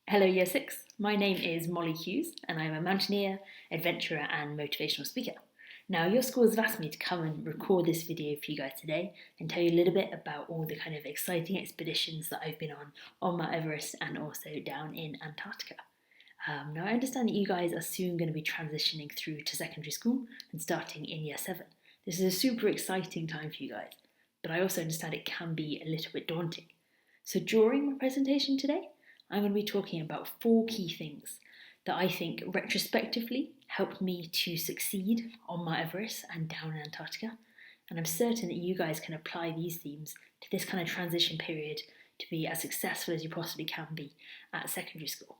Hello Year 6, my name is Mollie Hughes and I'm a mountaineer, adventurer and motivational speaker. Now your school has asked me to come and record this video for you guys today and tell you a little bit about all the kind of exciting expeditions that I've been on Mount Everest and also down in Antarctica. Now I understand that you guys are soon going to be transitioning through to secondary school and starting in Year 7. This is a super exciting time for you guys, but I also understand it can be a little bit daunting. So during my presentation today, I'm going to be talking about 4 key things that I think retrospectively helped me to succeed on Mount Everest and down in Antarctica. And I'm certain that you guys can apply these themes to this kind of transition period to be as successful as you possibly can be at secondary school.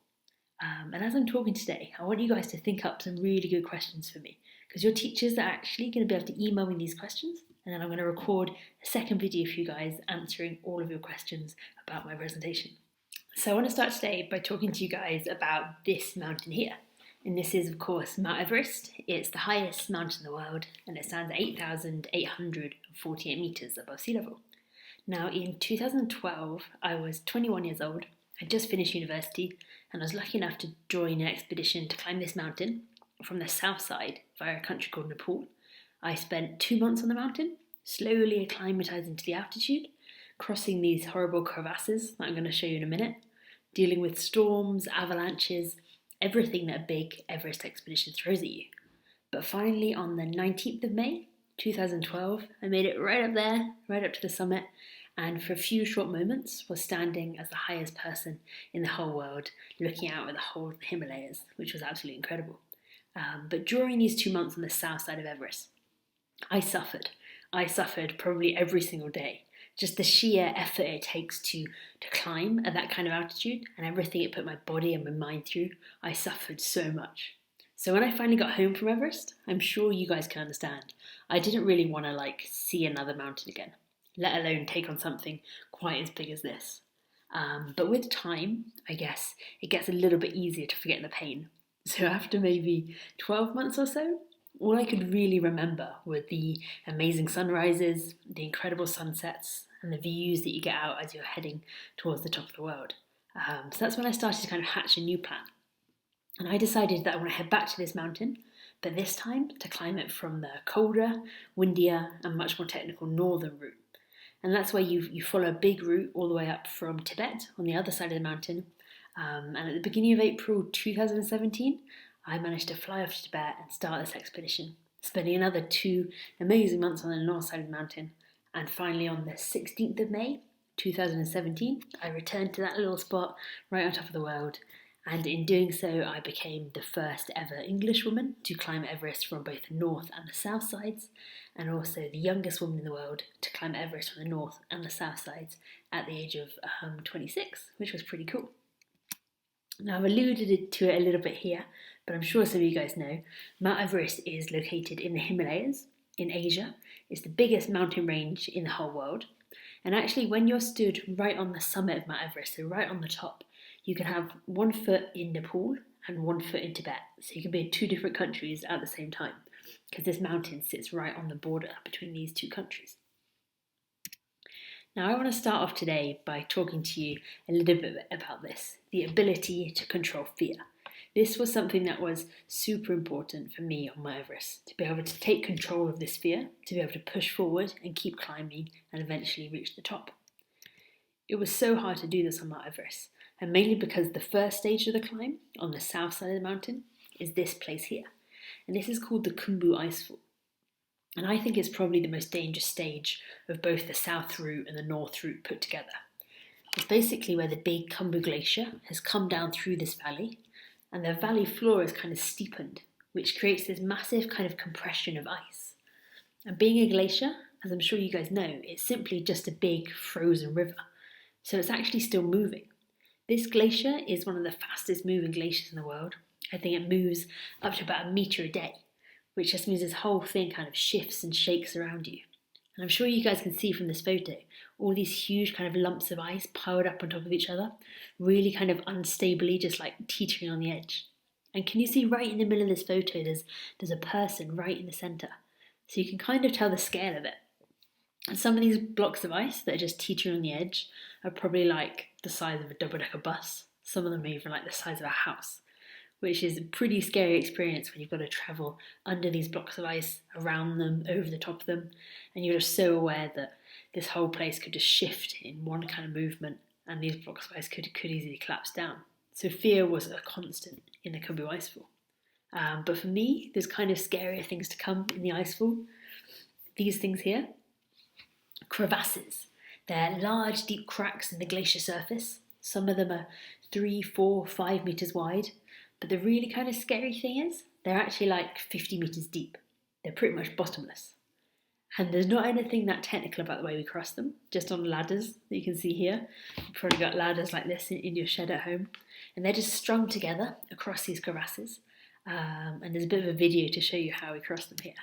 And as I'm talking today, I want you guys to think up some really good questions for me, because your teachers are actually going to be able to email me these questions, and then I'm going to record a second video for you guys answering all of your questions about my presentation. So I want to start today by talking to you guys about this mountain here. And this is, of course, Mount Everest. It's the highest mountain in the world, and it stands at 8,848 metres above sea level. Now, in 2012, I was 21 years old. I just finished university, and I was lucky enough to join an expedition to climb this mountain from the south side via a country called Nepal. I spent 2 months on the mountain, slowly acclimatising to the altitude, crossing these horrible crevasses that I'm going to show you in a minute, dealing with storms, avalanches, everything that a big Everest expedition throws at you. But finally, on the 19th of May 2012, I made it right up there, right up to the summit, and for a few short moments was standing as the highest person in the whole world, looking out at the whole of the Himalayas, which was absolutely incredible. But during these 2 months on the south side of Everest, I suffered. I suffered probably every single day. Just the sheer effort it takes to climb at that kind of altitude and everything it put my body and my mind through, I suffered so much. So when I finally got home from Everest, I'm sure you guys can understand, I didn't really want to see another mountain again, let alone take on something quite as big as this. But with time, I guess, it gets a little bit easier to forget the pain. So after maybe 12 months or so, all I could really remember were the amazing sunrises, the incredible sunsets, and the views that you get out as you're heading towards the top of the world. So that's when I started to kind of hatch a new plan. And I decided that I want to head back to this mountain, but this time to climb it from the colder, windier, and much more technical northern route. And that's where you follow a big route all the way up from Tibet on the other side of the mountain. And at the beginning of April 2017, I managed to fly off to Tibet and start this expedition, spending another 2 amazing months on the north side of the mountain. And finally, on the 16th of May 2017, I returned to that little spot right on top of the world. And in doing so, I became the first ever English woman to climb Everest from both the north and the south sides, and also the youngest woman in the world to climb Everest from the north and the south sides at the age of 26, which was pretty cool. Now, I've alluded to it a little bit here, but I'm sure some of you guys know, Mount Everest is located in the Himalayas in Asia. It's the biggest mountain range in the whole world. And actually, when you're stood right on the summit of Mount Everest, so right on the top, you can have 1 foot in Nepal and 1 foot in Tibet. So you can be in 2 different countries at the same time, because this mountain sits right on the border between these 2 countries. Now, I want to start off today by talking to you a little bit about this, the ability to control fear. This was something that was super important for me on Mount Everest, to be able to take control of this fear, to be able to push forward and keep climbing and eventually reach the top. It was so hard to do this on Mount Everest, and mainly because the first stage of the climb, on the south side of the mountain, is this place here. And this is called the Khumbu Icefall. And I think it's probably the most dangerous stage of both the south route and the north route put together. It's basically where the big Khumbu Glacier has come down through this valley, and the valley floor is kind of steepened, which creates this massive kind of compression of ice. And being a glacier, as I'm sure you guys know, it's simply just a big frozen river. So it's actually still moving. This glacier is one of the fastest moving glaciers in the world. I think it moves up to about 1 metre a day, which just means this whole thing kind of shifts and shakes around you. And I'm sure you guys can see from this photo, all these huge kind of lumps of ice piled up on top of each other, really kind of unstably, just like teetering on the edge. And can you see right in the middle of this photo, there's a person right in the centre. So you can kind of tell the scale of it. And some of these blocks of ice that are just teetering on the edge are probably like the size of a double-decker bus. Some of them are even like the size of a house, which is a pretty scary experience when you've got to travel under these blocks of ice, around them, over the top of them, and you're just so aware that this whole place could just shift in one kind of movement, and these blocks of ice could easily collapse down. So fear was a constant in the Cymru icefall. But for me, there's kind of scarier things to come in the icefall. These things here, crevasses. They're large, deep cracks in the glacier surface. Some of them are 3, 4, 5 metres wide. But the really kind of scary thing is, they're actually like 50 metres deep. They're pretty much bottomless. And there's not anything that technical about the way we cross them, just on ladders that you can see here. You've probably got ladders like this in your shed at home. And they're just strung together across these crevasses. And there's a bit of a video to show you how we cross them here.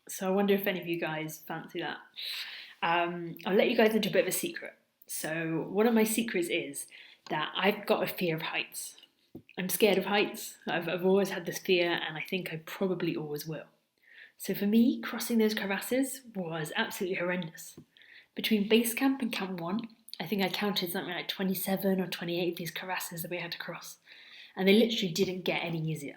So I wonder if any of you guys fancy that. I'll let you guys into a bit of a secret. So one of my secrets is that I've got a fear of heights. I'm scared of heights. I've always had this fear, and I think I probably always will. So for me, crossing those crevasses was absolutely horrendous. Between base camp and camp 1, I think I counted something like 27 or 28 of these crevasses that we had to cross. And they literally didn't get any easier.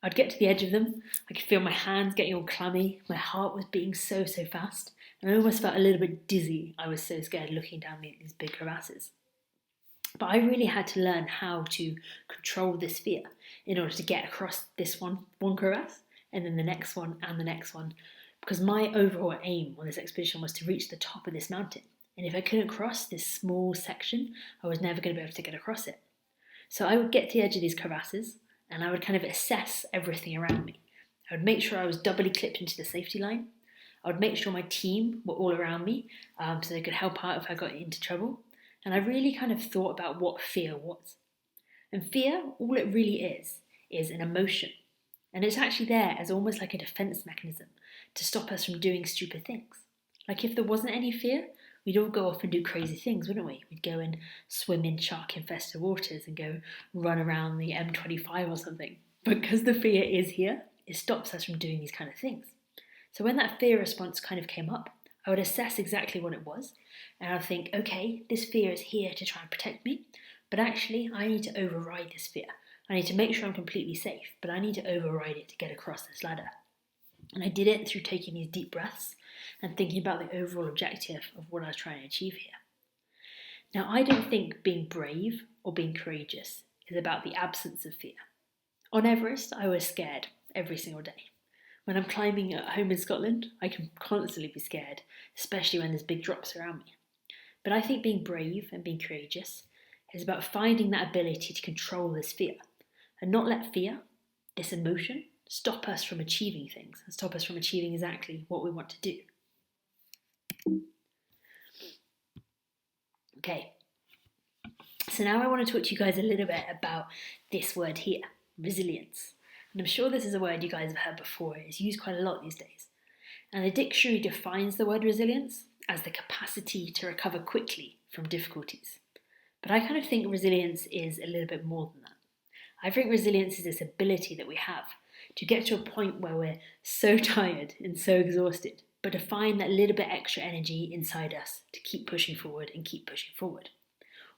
I'd get to the edge of them, I could feel my hands getting all clammy, my heart was beating so fast, and I almost felt a little bit dizzy. I was so scared looking down these big crevasses. But I really had to learn how to control this fear in order to get across this one crevasse, and then the next one and the next one, because my overall aim on this expedition was to reach the top of this mountain. And if I couldn't cross this small section, I was never going to be able to get across it. So I would get to the edge of these crevasses, and I would kind of assess everything around me. I would make sure I was doubly clipped into the safety line. I would make sure my team were all around me so they could help out if I got into trouble. And I really kind of thought about what fear was. And fear, all it really is an emotion. And it's actually there as almost like a defense mechanism to stop us from doing stupid things. Like if there wasn't any fear, we'd all go off and do crazy things, wouldn't we? We'd go and swim in shark-infested waters and go run around the M25 or something. But because the fear is here, it stops us from doing these kind of things. So when that fear response kind of came up, I would assess exactly what it was, and I'd think, okay, this fear is here to try and protect me, but actually I need to override this fear. I need to make sure I'm completely safe, but I need to override it to get across this ladder. And I did it through taking these deep breaths and thinking about the overall objective of what I was trying to achieve here. Now, I don't think being brave or being courageous is about the absence of fear. On Everest, I was scared every single day. When I'm climbing at home in Scotland, I can constantly be scared, especially when there's big drops around me. But I think being brave and being courageous is about finding that ability to control this fear and not let fear, this emotion, stop us from achieving things and stop us from achieving exactly what we want to do. Okay, so now I want to talk to you guys a little bit about this word here, resilience. And I'm sure this is a word you guys have heard before. It's used quite a lot these days. And the dictionary defines the word resilience as the capacity to recover quickly from difficulties. But I kind of think resilience is a little bit more than that. I think resilience is this ability that we have to get to a point where we're so tired and so exhausted, but to find that little bit extra energy inside us to keep pushing forward and keep pushing forward.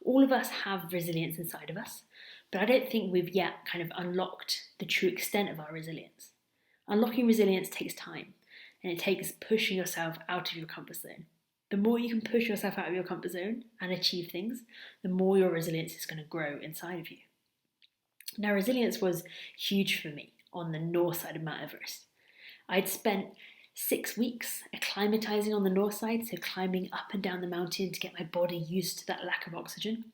All of us have resilience inside of us, but I don't think we've yet kind of unlocked the true extent of our resilience. Unlocking resilience takes time, and it takes pushing yourself out of your comfort zone. The more you can push yourself out of your comfort zone and achieve things, the more your resilience is going to grow inside of you. Now, resilience was huge for me on the north side of Mount Everest. I'd spent 6 weeks acclimatizing on the north side, so climbing up and down the mountain to get my body used to that lack of oxygen.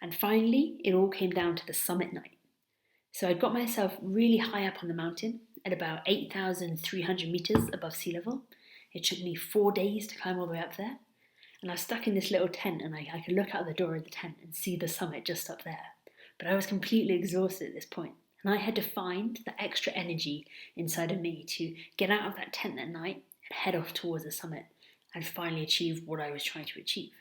And finally, it all came down to the summit night. So I got myself really high up on the mountain at about 8,300 meters above sea level. It took me 4 days to climb all the way up there. And I was stuck in this little tent, and I could look out the door of the tent and see the summit just up there. But I was completely exhausted at this point, and I had to find the extra energy inside of me to get out of that tent that night and head off towards the summit and finally achieve what I was trying to achieve.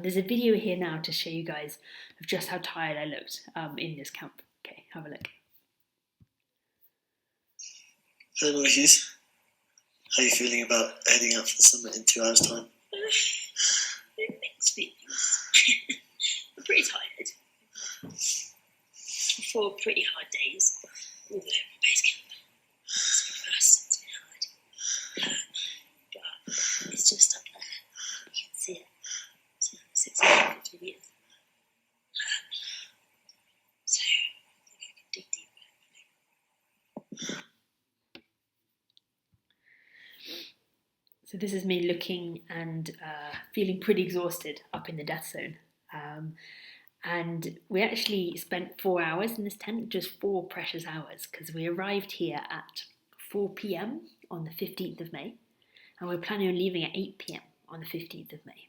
There's a video here now to show you guys of just how tired I looked in this camp. Okay, have a look. Hello, Mollie Hughes. How are you feeling about heading up for the summit in 2 hours' time? Mixed feelings. I'm pretty tired. 4 pretty hard days all the way from base camp. It's the first, it's been hard. But it's just up there. You can see it. It's 650 meters. So I think I can dig deeper. So this is me looking and feeling pretty exhausted up in the death zone. And we actually spent 4 hours in this tent, just 4 precious hours, because we arrived here at 4 p.m. on the 15th of May, and we're planning on leaving at 8 p.m. on the 15th of May.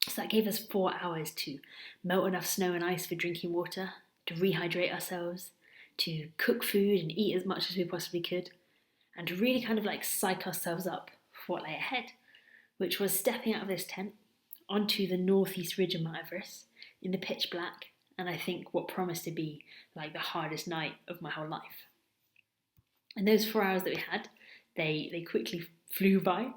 So that gave us 4 hours to melt enough snow and ice for drinking water, to rehydrate ourselves, to cook food and eat as much as we possibly could, and to really kind of like psych ourselves up for what lay ahead, which was stepping out of this tent onto the northeast ridge of Mount Everest in the pitch black, and I think what promised to be like the hardest night of my whole life. And those 4 hours that we had, they quickly flew by.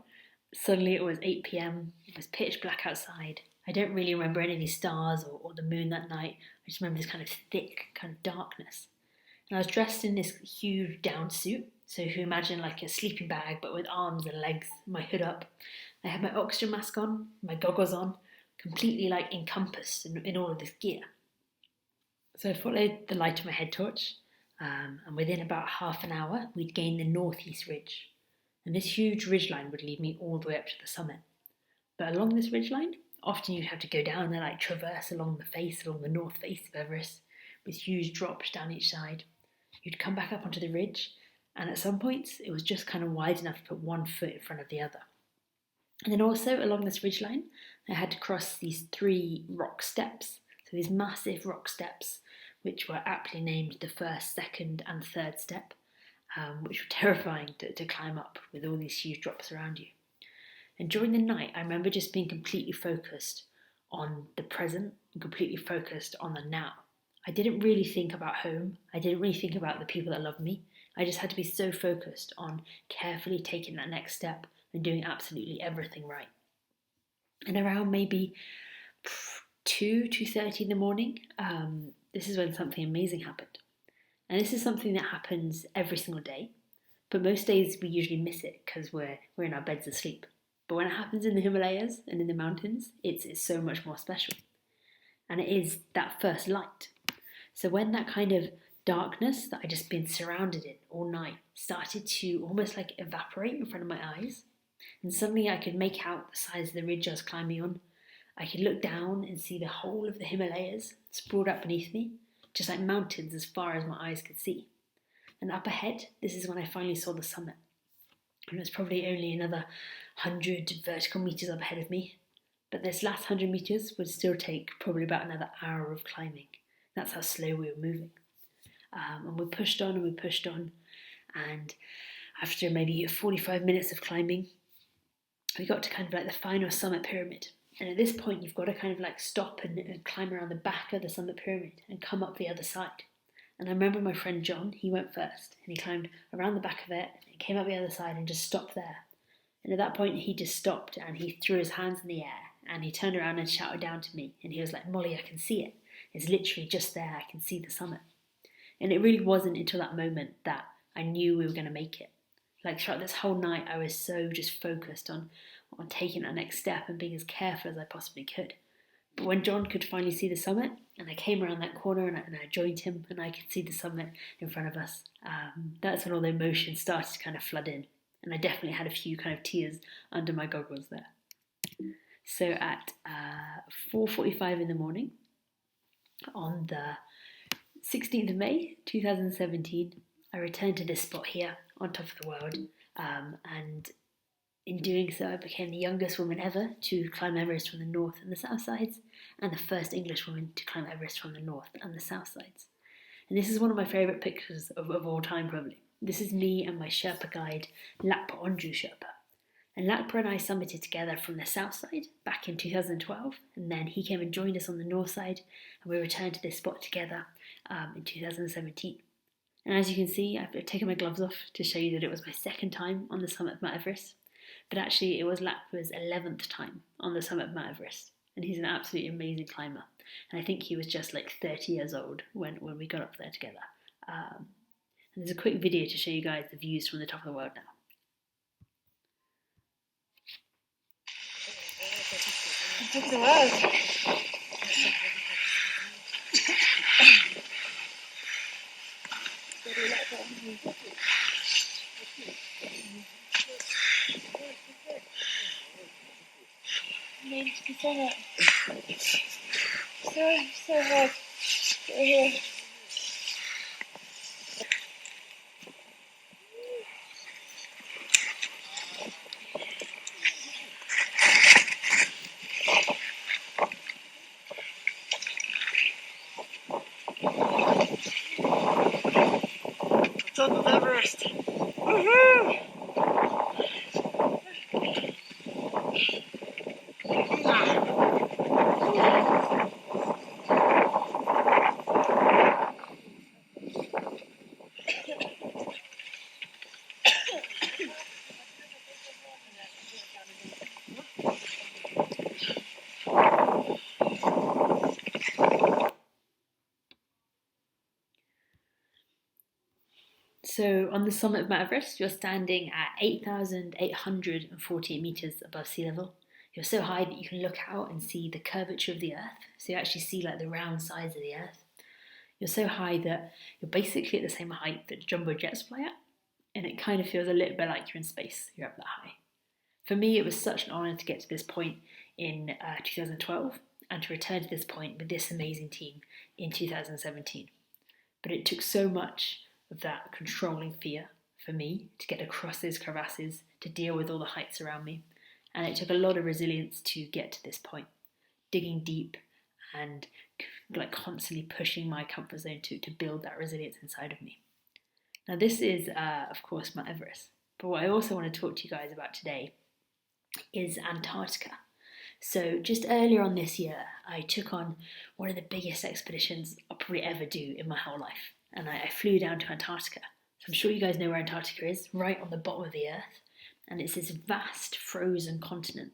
Suddenly it was 8 p.m, it was pitch black outside. I don't really remember any of these stars or the moon that night. I just remember this kind of thick kind of darkness. And I was dressed in this huge down suit. So if you imagine like a sleeping bag, but with arms and legs, my hood up. I had my oxygen mask on, my goggles on, completely like encompassed in all of this gear. So I followed the light of my head torch, and within about half an hour, we'd gained the northeast ridge. And this huge ridgeline would lead me all the way up to the summit. But along this ridgeline, often you'd have to go down and like traverse along the north face of Everest, with huge drops down each side. You'd come back up onto the ridge, and at some points it was just kind of wide enough to put one foot in front of the other. And then also along this ridgeline, I had to cross these 3 rock steps. So these massive rock steps, which were aptly named the first, second, and third step, which were terrifying to climb up with all these huge drops around you. And during the night, I remember just being completely focused on the present and completely focused on the now. I didn't really think about home. I didn't really think about the people that loved me. I just had to be so focused on carefully taking that next step and doing absolutely everything right. And around maybe 2:30 in the morning, this is when something amazing happened. And this is something that happens every single day, but most days we usually miss it because we're in our beds asleep. But when it happens in the Himalayas and in the mountains, it's so much more special. And it is that first light. So when that kind of darkness that I'd just been surrounded in all night started to almost like evaporate in front of my eyes, and suddenly I could make out the size of the ridge I was climbing on. I could look down and see the whole of the Himalayas sprawled up beneath me, just like mountains as far as my eyes could see. And up ahead, this is when I finally saw the summit. And it was probably only another 100 vertical meters up ahead of me. But this last 100 meters would still take probably about another hour of climbing. That's how slow we were moving. And we pushed on and we pushed on. And after maybe 45 minutes of climbing, we got to kind of like the final summit pyramid. And at this point, you've got to kind of like stop and climb around the back of the summit pyramid and come up the other side. And I remember my friend John, he went first and he climbed around the back of it and came up the other side and just stopped there. And at that point, he just stopped and he threw his hands in the air and he turned around and shouted down to me. And he was like, "Mollie, I can see it. It's literally just there. I can see the summit." And it really wasn't until that moment that I knew we were going to make it. Like throughout this whole night, I was so just focused on taking that next step and being as careful as I possibly could. But when John could finally see the summit, and I came around that corner and I joined him and I could see the summit in front of us, that's when all the emotions started to kind of flood in. And I definitely had a few kind of tears under my goggles there. So at 4:45 in the morning, on the 16th of May 2017, I returned to this spot here on top of the world, and in doing so, I became the youngest woman ever to climb Everest from the north and the south sides, and the first English woman to climb Everest from the north and the south sides. And this is one of my favourite pictures of all time, probably. This is me and my Sherpa guide, Lakpa Onju Sherpa. And Lakpa and I summited together from the south side back in 2012, and then he came and joined us on the north side, and we returned to this spot together in 2017. And as you can see, I've taken my gloves off to show you that it was my second time on the summit of Mount Everest. But actually, it was Lakpa's 11th time on the summit of Mount Everest. And he's an absolutely amazing climber. And I think he was just like 30 years old when we got up there together. And there's a quick video to show you guys the views from the top of the world now. Top of the world. So hard. Get here. Top of Everest. Woohoo! So on the summit of Mount Everest, you're standing at 8,840 metres above sea level. You're so high that you can look out and see the curvature of the earth. So you actually see like the round sides of the earth. You're so high that you're basically at the same height that jumbo jets fly at. And it kind of feels a little bit like you're in space. You're up that high. For me, it was such an honour to get to this point in 2012 and to return to this point with this amazing team in 2017. But it took so much of that controlling fear for me to get across those crevasses, to deal with all the heights around me. And it took a lot of resilience to get to this point, digging deep and like constantly pushing my comfort zone to build that resilience inside of me. Now this is, of course, Mount Everest. But what I also want to talk to you guys about today is Antarctica. So just earlier on this year, I took on one of the biggest expeditions I'll probably ever do in my whole life. And I flew down to Antarctica. So I'm sure you guys know where Antarctica is, right on the bottom of the earth. And it's this vast frozen continent.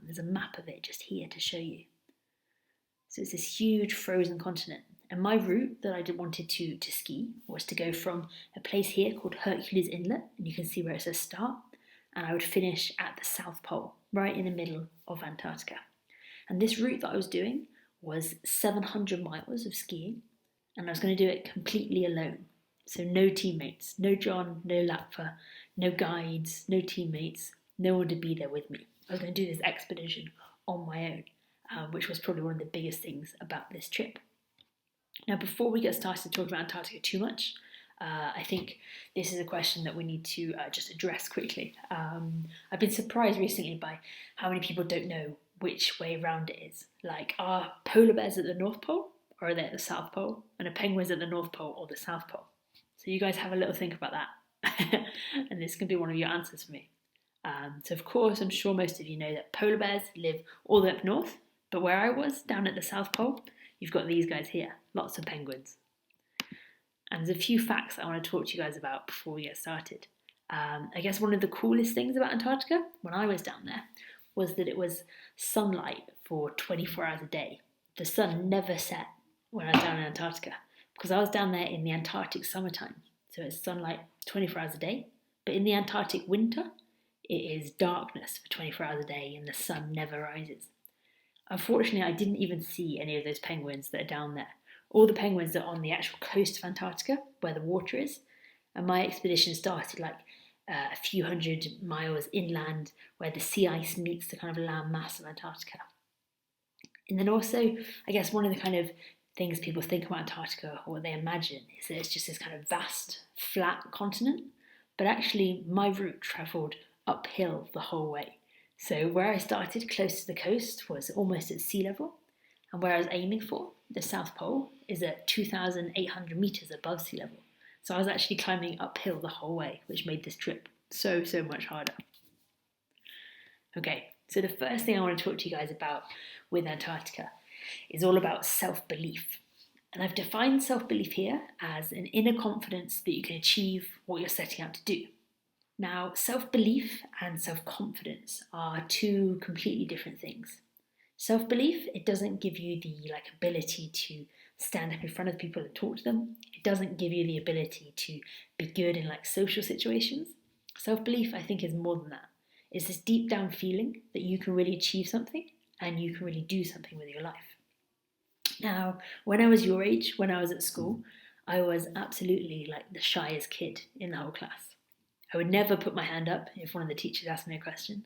There's a map of it just here to show you. So it's this huge frozen continent. And my route that I wanted to ski was to go from a place here called Hercules Inlet, and you can see where it says start, and I would finish at the South Pole, right in the middle of Antarctica. And this route that I was doing was 700 miles of skiing, and I was going to do it completely alone. So no teammates, no John, no Lapfa, no guides, no teammates, no one to be there with me. I was going to do this expedition on my own, which was probably one of the biggest things about this trip. Now, before we get started talking about Antarctica too much, I think this is a question that we need to just address quickly. I've been surprised recently by how many people don't know which way round it is. Like, are polar bears at the North Pole, or are they at the South Pole? And are penguins at the North Pole or the South Pole? So you guys have a little think about that. And this can be one of your answers for me. So of course, I'm sure most of you know that polar bears live all the way up north, but where I was, down at the South Pole, you've got these guys here, lots of penguins. And there's a few facts I want to talk to you guys about before we get started. I guess one of the coolest things about Antarctica, when I was down there, was that it was sunlight for 24 hours a day. The sun never set when I was down in Antarctica, because I was down there in the Antarctic summertime. So it's sunlight 24 hours a day. But in the Antarctic winter, it is darkness for 24 hours a day and the sun never rises. Unfortunately, I didn't even see any of those penguins that are down there. All the penguins are on the actual coast of Antarctica, where the water is. And my expedition started like a few hundred miles inland, where the sea ice meets the kind of land mass of Antarctica. And then also, I guess one of the kind of things people think about Antarctica or what they imagine is that it's just this kind of vast, flat continent. But actually, my route travelled uphill the whole way. So where I started, close to the coast, was almost at sea level. And where I was aiming for, the South Pole, is at 2,800 metres above sea level. So I was actually climbing uphill the whole way, which made this trip so much harder. Okay, so the first thing I want to talk to you guys about with Antarctica is all about self-belief. And I've defined self-belief here as an inner confidence that you can achieve what you're setting out to do. Now, self-belief and self-confidence are two completely different things. Self-belief, it doesn't give you the ability to stand up in front of people and talk to them. It doesn't give you the ability to be good in social situations. Self-belief, I think, is more than that. It's this deep down feeling that you can really achieve something and you can really do something with your life. Now, when I was your age, when I was at school, I was absolutely the shyest kid in the whole class. I would never put my hand up if one of the teachers asked me a question.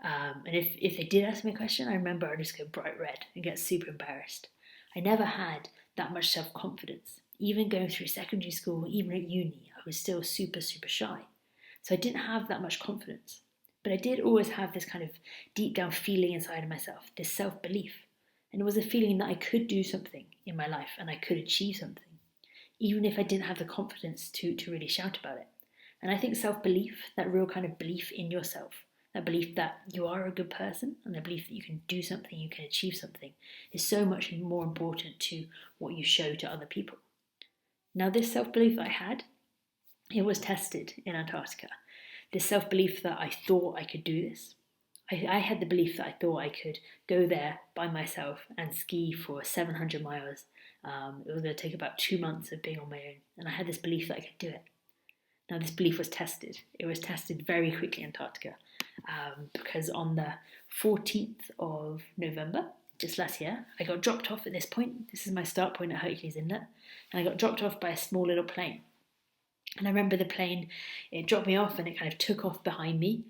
And if they did ask me a question, I remember I'd just go bright red and get super embarrassed. I never had that much self-confidence. Even going through secondary school, even at uni, I was still super shy. So I didn't have that much confidence. But I did always have this kind of deep down feeling inside of myself, this self-belief. And it was a feeling that I could do something in my life and I could achieve something, even if I didn't have the confidence to really shout about it. And I think self-belief, that real kind of belief in yourself, that belief that you are a good person and the belief that you can do something, you can achieve something, is so much more important to what you show to other people. Now, this self-belief that I had, it was tested in Antarctica. This self-belief that I thought I could do this. I had the belief that I thought I could go there by myself and ski for 700 miles. It was going to take about 2 months of being on my own, and I had this belief that I could do it. Now, this belief was tested. It was tested very quickly in Antarctica because on the 14th of November, just last year, I got dropped off at this point. This is my start point at Hercules Inlet, and I got dropped off by a small little plane. And I remember the plane, it dropped me off and it kind of took off behind me.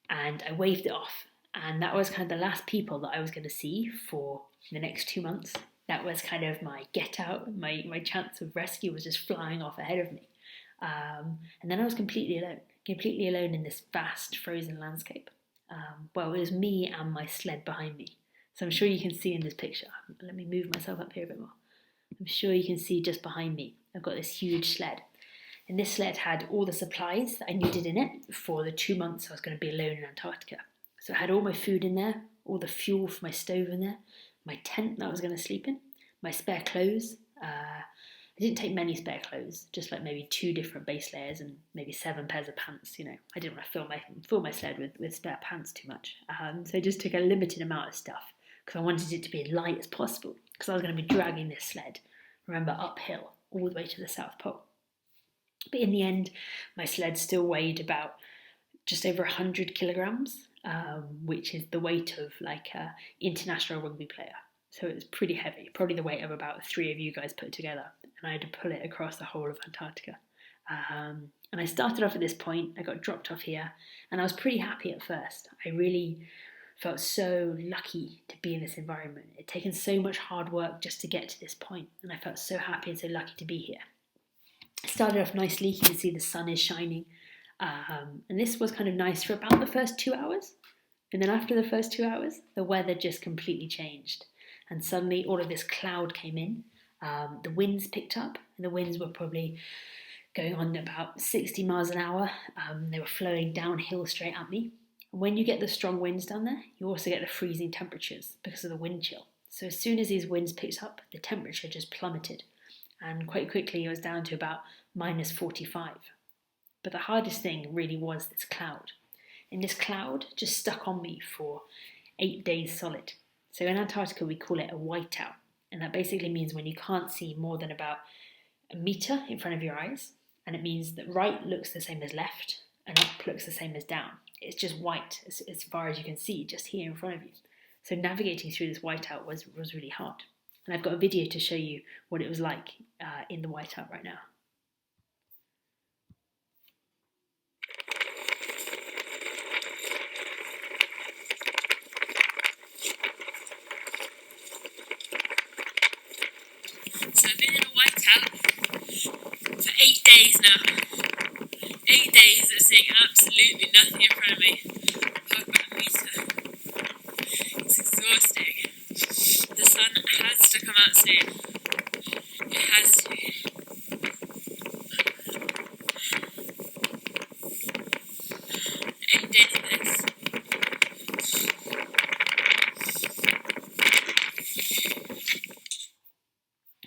And I waved it off. And that was kind of the last people that I was going to see for the next 2 months. That was kind of my get out, my chance of rescue was just flying off ahead of me. And then I was completely alone in this vast frozen landscape. Well, it was me and my sled behind me. So I'm sure you can see in this picture. Let me move myself up here a bit more. I'm sure you can see just behind me, I've got this huge sled. And this sled had all the supplies that I needed in it for the 2 months I was going to be alone in Antarctica. So I had all my food in there, all the fuel for my stove in there, my tent that I was going to sleep in, my spare clothes. I didn't take many spare clothes, just maybe 2 different base layers and maybe 7 pairs of pants. I didn't want to fill my sled with spare pants too much. So I just took a limited amount of stuff because I wanted it to be as light as possible because I was going to be dragging this sled, remember, uphill all the way to the South Pole. But in the end, my sled still weighed about just over 100 kilograms, which is the weight of an international rugby player. So it was pretty heavy, probably the weight of about 3 of you guys put together. And I had to pull it across the whole of Antarctica. And I started off at this point, I got dropped off here, and I was pretty happy at first. I really felt so lucky to be in this environment. It'd taken so much hard work just to get to this point, and I felt so happy and so lucky to be here. It started off nicely, you can see the sun is shining, and this was kind of nice for about the first 2 hours. And then after the first 2 hours, the weather just completely changed. And suddenly all of this cloud came in, the winds picked up, and the winds were probably going on about 60 miles an hour. They were flowing downhill straight at me. And when you get the strong winds down there, you also get the freezing temperatures because of the wind chill. So as soon as these winds picked up, the temperature just plummeted. And quite quickly it was down to about minus 45. But the hardest thing really was this cloud. And this cloud just stuck on me for 8 days solid. So in Antarctica we call it a whiteout. And that basically means when you can't see more than about a metre in front of your eyes. And it means that right looks the same as left and up looks the same as down. It's just white as far as you can see just here in front of you. So navigating through this whiteout was really hard. And I've got a video to show you what it was like in the whiteout right now. I've been in a whiteout for 8 days now. 8 days of seeing absolutely nothing in front of me apart from a meter. It's exhausting. The sun has to come out soon. It has to. 8 days of this.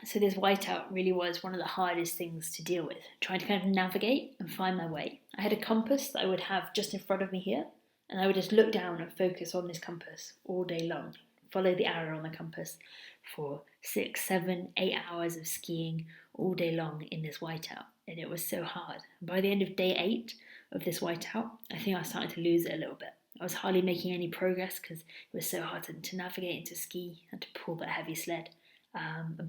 So this whiteout really was one of the hardest things to deal with, trying to kind of navigate and find my way. I had a compass that I would have just in front of me here, and I would just look down and focus on this compass all day long, follow the arrow on the compass for 6, 7, 8 hours of skiing all day long in this whiteout, and it was so hard. By the end of day 8 of this whiteout, I think I was starting to lose it a little bit. I was hardly making any progress because it was so hard to navigate and to ski and to pull that heavy sled.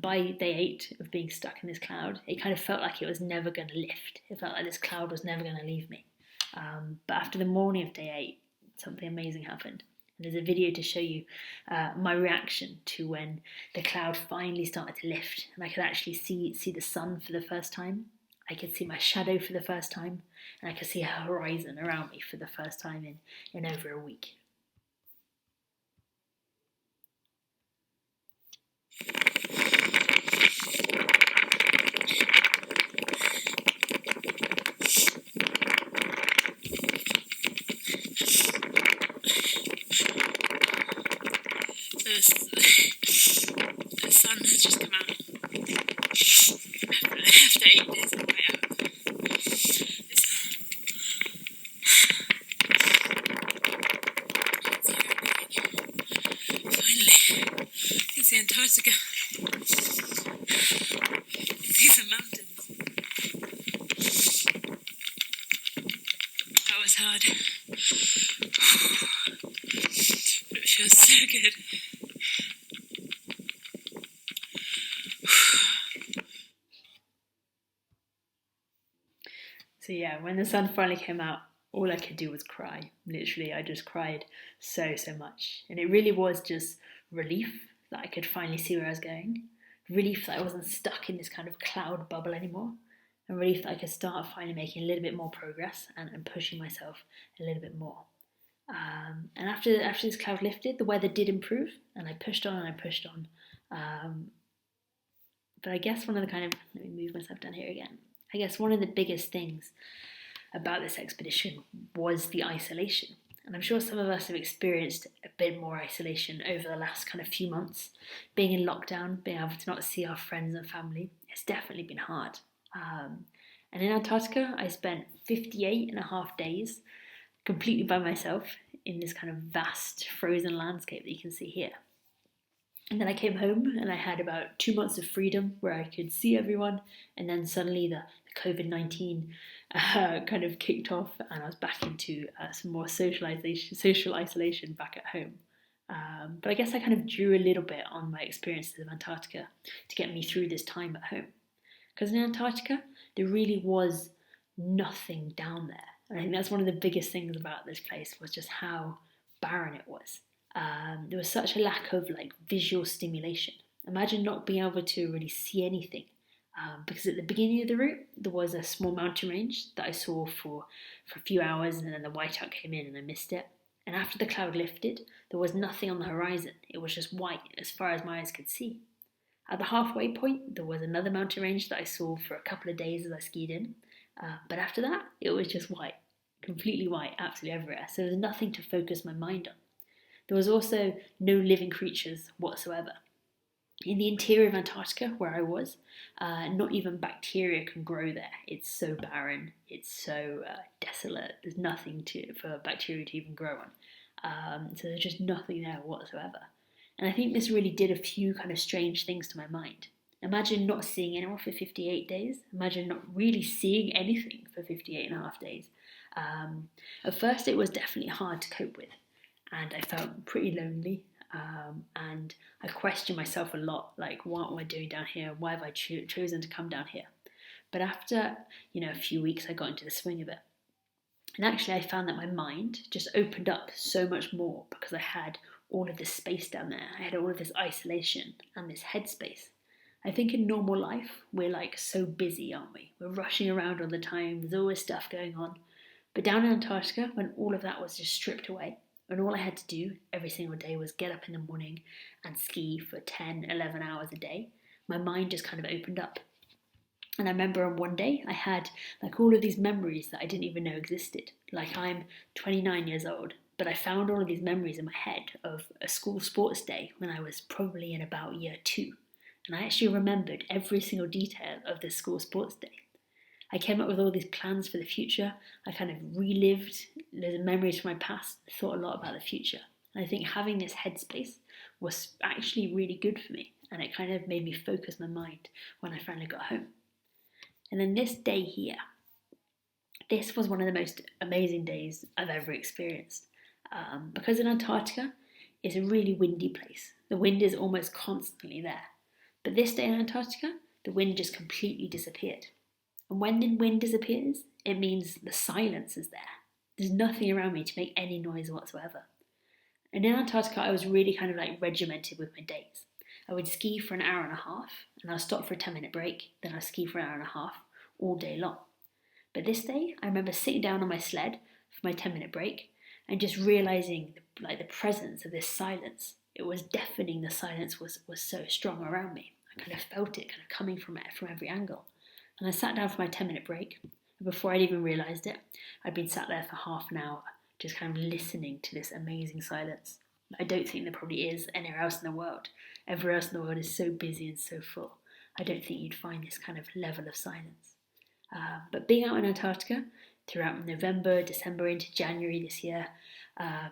By day 8 of being stuck in this cloud, it kind of felt like it was never going to lift. It felt like this cloud was never going to leave me. But after the morning of day 8, something amazing happened. And there's a video to show you my reaction to when the cloud finally started to lift and I could actually see the sun for the first time. I could see my shadow for the first time, and I could see a horizon around me for the first time in over a week. The sun has just come out after 8 days of the way out. Finally, it's Antarctica. These are mountains. That was hard. But it feels so good. So yeah, when the sun finally came out, all I could do was cry. Literally, I just cried so much. And it really was just relief that I could finally see where I was going. Relief that I wasn't stuck in this kind of cloud bubble anymore. And relief that I could start finally making a little bit more progress and pushing myself a little bit more. And after this cloud lifted, the weather did improve, and I pushed on and I pushed on. But I guess one of the let me move myself down here again. I guess one of the biggest things about this expedition was the isolation. And I'm sure some of us have experienced a bit more isolation over the last kind of few months. Being in lockdown, being able to not see our friends and family, it's definitely been hard. And in Antarctica, I spent 58 and a half days completely by myself in this kind of vast frozen landscape that you can see here. And then I came home and I had about 2 months of freedom where I could see everyone, and then suddenly the COVID-19 kind of kicked off and I was back into some more social isolation back at home. But I guess I kind of drew a little bit on my experiences of Antarctica to get me through this time at home. Because in Antarctica, there really was nothing down there. And I think that's one of the biggest things about this place was just how barren it was. There was such a lack of visual stimulation. Imagine not being able to really see anything. Because at the beginning of the route, there was a small mountain range that I saw for a few hours, and then the whiteout came in and I missed it. And after the cloud lifted, there was nothing on the horizon. It was just white as far as my eyes could see. At the halfway point, there was another mountain range that I saw for a couple of days as I skied in. But after that, it was just white, completely white, absolutely everywhere. So there was nothing to focus my mind on. There was also no living creatures whatsoever. In the interior of Antarctica, where I was, not even bacteria can grow there. It's so barren, it's so desolate, there's nothing for bacteria to even grow on. So there's just nothing there whatsoever. And I think this really did a few kind of strange things to my mind. Imagine not seeing anyone for 58 days. Imagine not really seeing anything for 58 and a half days. At first, it was definitely hard to cope with. And I felt pretty lonely. And I questioned myself a lot, what am I doing down here? Why have I chosen to come down here? But after, a few weeks, I got into the swing of it. And actually, I found that my mind just opened up so much more because I had all of this space down there. I had all of this isolation and this headspace. I think in normal life, we're like so busy, aren't we? We're rushing around all the time, there's always stuff going on. But down in Antarctica, when all of that was just stripped away, and all I had to do every single day was get up in the morning and ski for 10, 11 hours a day, my mind just kind of opened up. And I remember on one day I had like all of these memories that I didn't even know existed. Like I'm 29 years old, but I found all of these memories in my head of a school sports day when I was probably in about year 2. And I actually remembered every single detail of this school sports day. I came up with all these plans for the future. I kind of relived the memories from my past, thought a lot about the future. And I think having this headspace was actually really good for me. And it kind of made me focus my mind when I finally got home. And then this day here, this was one of the most amazing days I've ever experienced. Because in Antarctica, it's a really windy place. The wind is almost constantly there. But this day in Antarctica, the wind just completely disappeared. And when the wind disappears, it means the silence is there. There's nothing around me to make any noise whatsoever. And in Antarctica, I was really kind of like regimented with my days. I would ski for an hour and a half, and I'll stop for a 10-minute break, then I'll ski for an hour and a half all day long. But this day, I remember sitting down on my sled for my 10-minute break and just realizing like the presence of this silence. It was deafening. The silence was so strong around me. I kind of felt it kind of coming from every angle. And I sat down for my 10-minute break. And before I'd even realized it, I'd been sat there for half an hour, just kind of listening to this amazing silence. I don't think there probably is anywhere else in the world. Everywhere else in the world is so busy and so full. I don't think you'd find this kind of level of silence. But being out in Antarctica throughout November, December into January this year,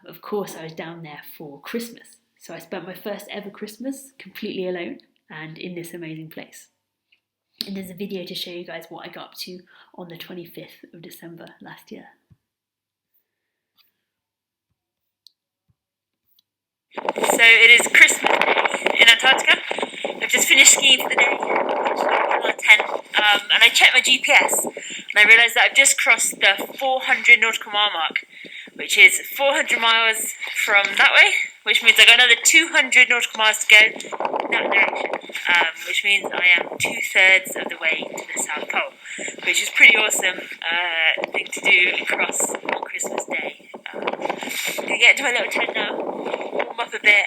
of course I was down there for Christmas. So I spent my first ever Christmas completely alone and in this amazing place. And there's a video to show you guys what I got up to on the 25th of December last year. So it is Christmas Day in Antarctica. I've just finished skiing for the day, on 10, and I checked my GPS and I realised that I've just crossed the 400 nautical mile mark, which is 400 miles from that way, which means I've got another 200 nautical miles to go in that direction, which means I am 2/3 of the way to the South Pole, which is pretty awesome thing to do across on Christmas Day. I'm going to get into my little tent now, warm up a bit,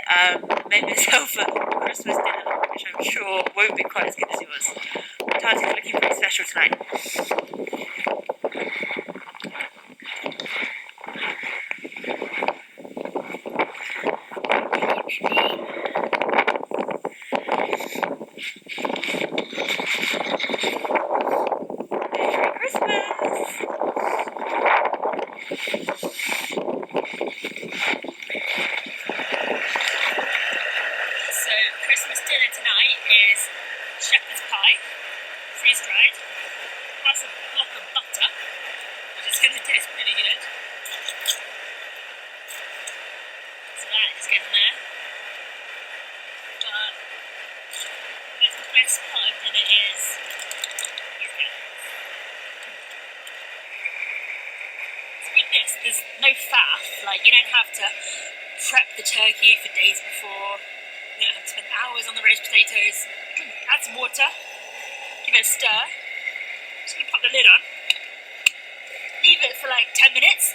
make myself a Christmas dinner, which I'm sure won't be quite as good as yours. Antarctica's looking pretty special tonight. Merry Christmas! So Christmas dinner tonight is shepherd's pie, freeze-dried, plus a block of butter, which is going to taste pretty good. So that is getting there. But the best part of dinner is these guys. So with this, there's no faff. Like, you don't have to prep the turkey for days before. You don't have to spend hours on the roast potatoes. Add some water, give it a stir. Just gonna pop the lid on. Leave it for like 10 minutes.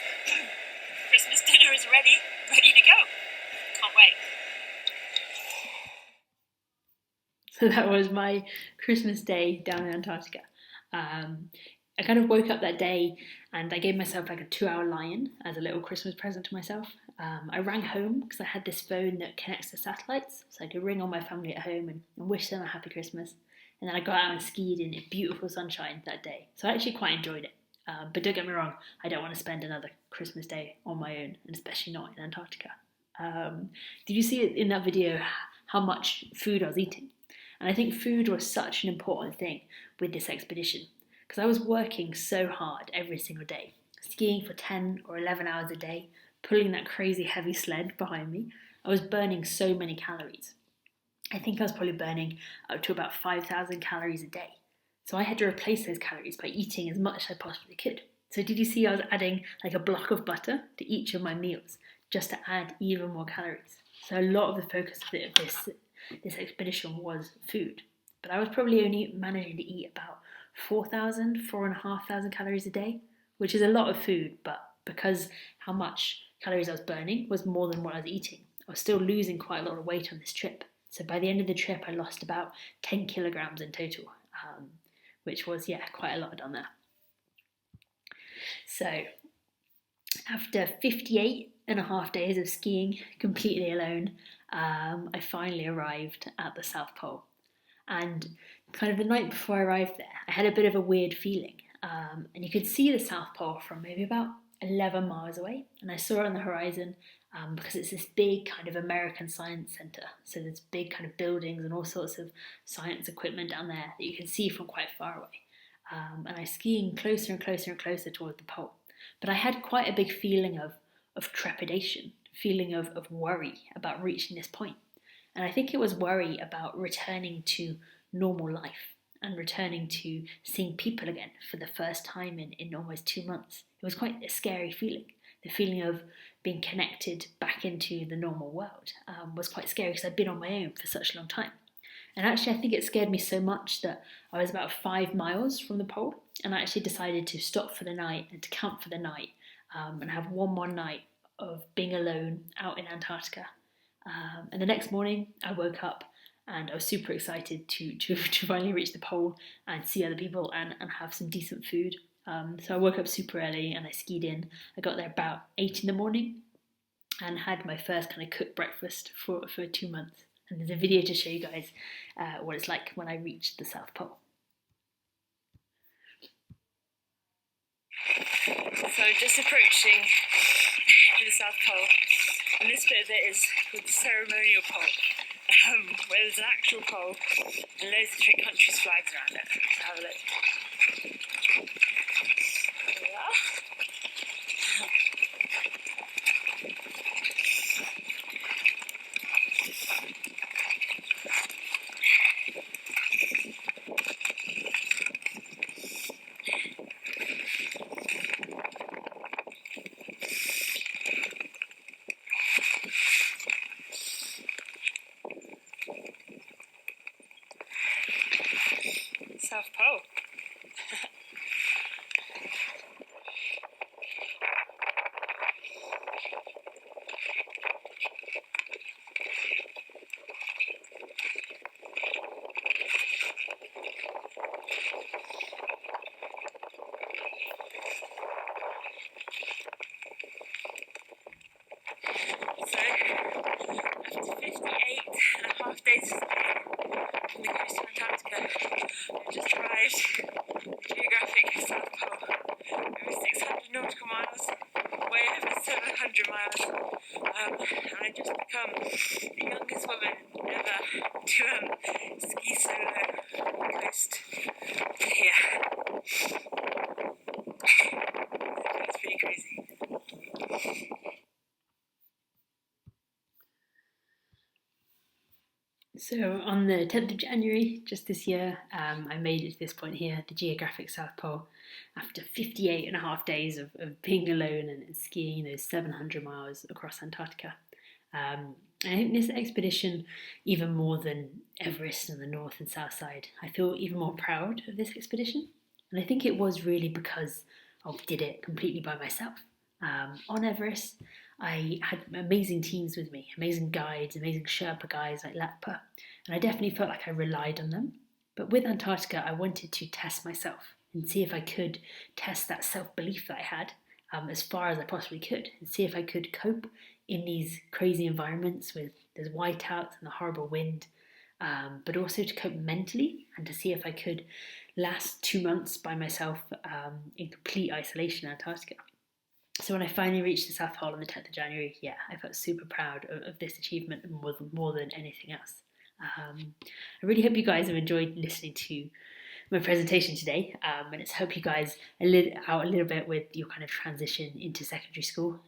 Christmas dinner is ready to go. Can't wait. So that was my Christmas day down in Antarctica. I kind of woke up that day and I gave myself like a 2-hour lie-in as a little Christmas present to myself. I rang home because I had this phone that connects to satellites, so I could ring all my family at home and wish them a happy Christmas. And then I got out and skied in beautiful sunshine that day. So I actually quite enjoyed it. But don't get me wrong, I don't want to spend another Christmas day on my own, and especially not in Antarctica. Did you see in that video how much food I was eating? And I think food was such an important thing with this expedition, because I was working so hard every single day, skiing for 10 or 11 hours a day, pulling that crazy heavy sled behind me. I was burning so many calories. I think I was probably burning up to about 5,000 calories a day. So I had to replace those calories by eating as much as I possibly could. So did you see I was adding like a block of butter to each of my meals just to add even more calories? So a lot of the focus of this expedition was food. but I was probably only managing to eat about 4,500 calories a day, which is a lot of food, but because how much calories I was burning was more than what I was eating, I was still losing quite a lot of weight on this trip. So by the end of the trip, I lost about 10 kilograms in total, which was, quite a lot done there. So after 58 and a half days of skiing completely alone, I finally arrived at the South Pole. And kind of the night before I arrived there, I had a bit of a weird feeling. And you could see the South Pole from maybe about 11 miles away. And I saw it on the horizon because it's this big kind of American science centre. So there's big kind of buildings and all sorts of science equipment down there that you can see from quite far away. And I was skiing closer and closer and closer toward the pole. But I had quite a big feeling of trepidation, feeling of worry about reaching this point. And I think it was worry about returning to normal life and returning to seeing people again for the first time in almost 2 months. It was quite a scary feeling. The feeling of being connected back into the normal world was quite scary because I'd been on my own for such a long time. And actually, I think it scared me so much that I was about 5 miles from the pole, and I actually decided to stop for the night and to camp for the night and have one more night of being alone out in Antarctica. And the next morning, I woke up and I was super excited to finally reach the pole and see other people and have some decent food. So I woke up super early and I skied in. I got there about 8 in the morning and had my first kind of cooked breakfast for 2 months. And there's a video to show you guys what it's like when I reached the South Pole. So I'm just approaching the South Pole, and this bit of it is called the ceremonial pole, where there's an actual pole and loads of different countries' flags around it. So have a look. There we are. South Pole. So, after 58 and a half days of skiing from the coast of Antarctica, I just arrived at the geographic South Pole. Over 600 nautical miles, way over 700 miles, and I've just become the youngest woman ever to ski solo on the coast to here. It's pretty crazy. So on the 10th of January, just this year, I made it to this point here, the geographic South Pole, after 58 and a half days of being alone and skiing those 700 miles across Antarctica. And I think this expedition, even more than Everest and the North and South Side, I feel even more proud of this expedition. And I think it was really because I did it completely by myself. On Everest, I had amazing teams with me, amazing guides, amazing Sherpa guys like Lappa, and I definitely felt like I relied on them. But with Antarctica, I wanted to test myself and see if I could test that self-belief that I had as far as I possibly could, and see if I could cope in these crazy environments with there's whiteouts and the horrible wind, but also to cope mentally and to see if I could last 2 months by myself in complete isolation in Antarctica. So when I finally reached the South Pole on the 10th of January, I felt super proud of this achievement more than anything else. I really hope you guys have enjoyed listening to my presentation today, and it's hope you guys out a little bit with your kind of transition into secondary school.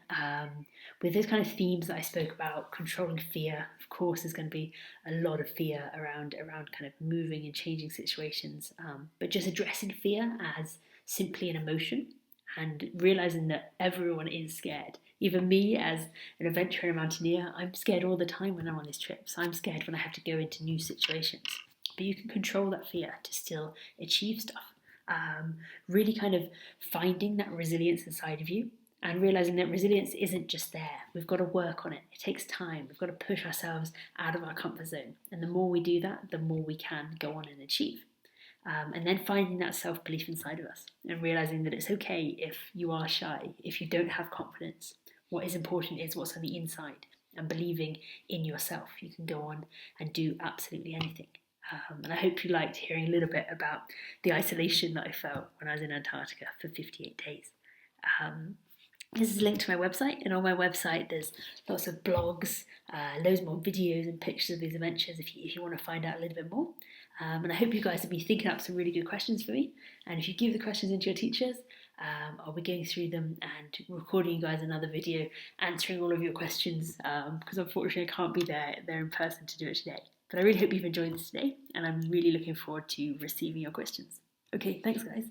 With those kind of themes that I spoke about, controlling fear, of course, there's going to be a lot of fear around kind of moving and changing situations, but just addressing fear as simply an emotion and realizing that everyone is scared. Even me, as an adventurer and a mountaineer, I'm scared all the time when I'm on these trips. I'm scared when I have to go into new situations. but you can control that fear to still achieve stuff. Really kind of finding that resilience inside of you and realizing that resilience isn't just there. We've got to work on it. It takes time. We've got to push ourselves out of our comfort zone. And the more we do that, the more we can go on and achieve. And then finding that self-belief inside of us and realizing that it's okay if you are shy, if you don't have confidence. What is important is what's on the inside and believing in yourself. You can go on and do absolutely anything. And I hope you liked hearing a little bit about the isolation that I felt when I was in Antarctica for 58 days. This is linked to my website, and on my website there's lots of blogs, loads more videos and pictures of these adventures if you want to find out a little bit more. And I hope you guys will be thinking up some really good questions for me. And if you give the questions into your teachers, I'll be going through them and recording you guys another video answering all of your questions, because unfortunately I can't be there in person to do it today. But I really hope you've enjoyed this today, and I'm really looking forward to receiving your questions. Okay, thanks guys.